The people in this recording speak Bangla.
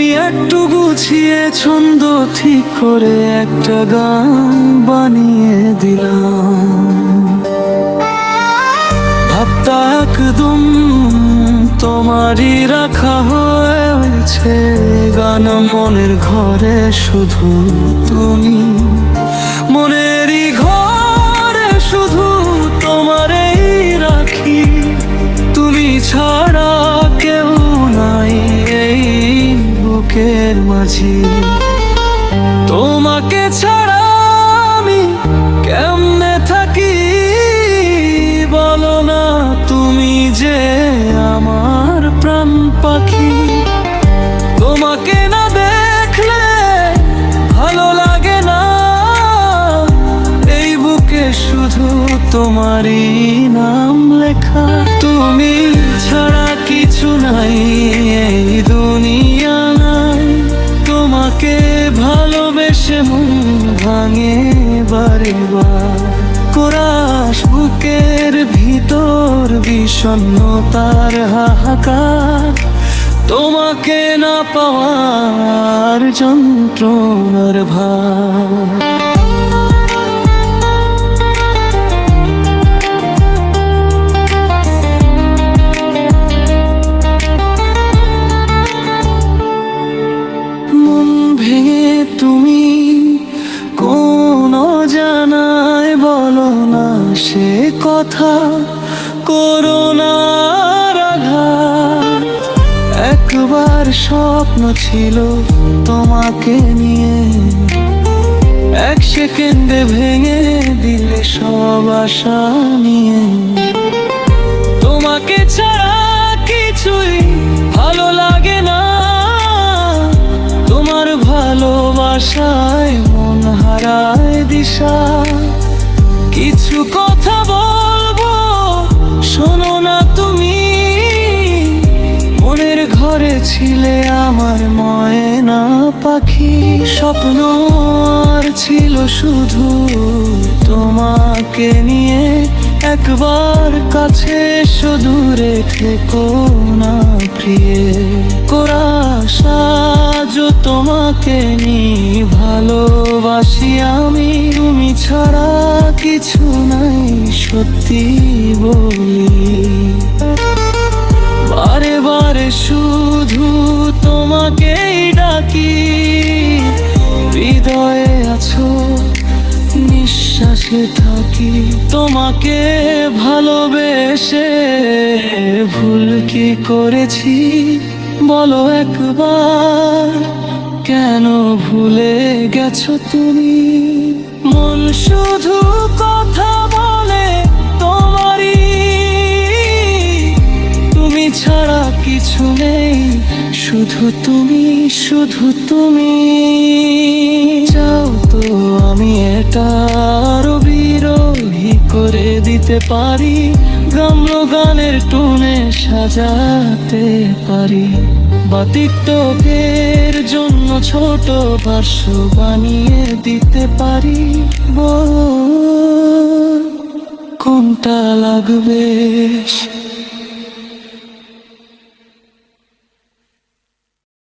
আমি একটু গুছিয়ে ছন্দ ঠিক করে একটা গান বানিয়ে দিলাম। ভাবটা একদম তোমারই রাখা হয়েছে, গান মনের ঘরে শুধু তুমি, মনেরই ঘরে শুধু তোমারই রাখি। তুমি ছাড়া কেউ নাই এই বুকের মাঝে, তোমাকে ছাড়া আমি কেমনে থাকি বলো না, তুমি যে আমার প্রাণ পাখি। তোমাকে না দেখলে ভালো লাগে না, এই বুকে শুধু তোমারই নাম লেখা। তুমি ছাড়া কিছু নাই এই দুনিয়া নাই, তোমাকে ভালোবেসে মন ভাঙে বারে বার। কোরাস বুকের ভিতর বিষণ্ণতার হাহাকার, তোমাকে না পাওয়ার যন্ত্রণার ভার। মন ভেঙে তুমি কোন জানায় বলো না সে কথা, করোনার আঘাত। একবার স্বপ্ন ছিল তোমাকে নিয়ে, এক সেকেন্ডে ভেঙে দিলে সব আশা নিয়ে। তোমাকে ছাড়া কিছুই ভালো লাগে না, তোমার ভালোবাসায় মন হারায় দিশা। কিছু কথা বলবো শোনো না তুমি, মনের ঘরে ছিলে আমার ময়না পাখি। স্বপ্ন আর ছিল শুধু তোমাকে নিয়ে, একবার কাছে এসো দূরে থেকো না প্রিয়ে। কোরাস আজও তোমাকে নিয়ে ভালোবাসি আমি, তুমি ছাড়া কিছু নাই সত্যি বলি। বারে বারে শুধু তোমাকেই ডাকি, হৃদয়ে আছো নিঃশ্বাসে থাকি। তোমাকে ভালোবেসে ভুল কি করেছি বলো একবার, কেন ভুলে গেছো তুমি? মন শুধু কথা বলে তোমারই, তুমি ছাড়া কিছু নেই, শুধু তুমি, শুধু তুমি। চাও তো আমি এটা আরো বিরোহী করে দিতে পারি, গাম্য গানের টুনে সাজাতে পারি, বা টিকটকের জন্য ছোট ভাষ্য বানিয়ে দিতে পারি। বল কোনটা লাগবে?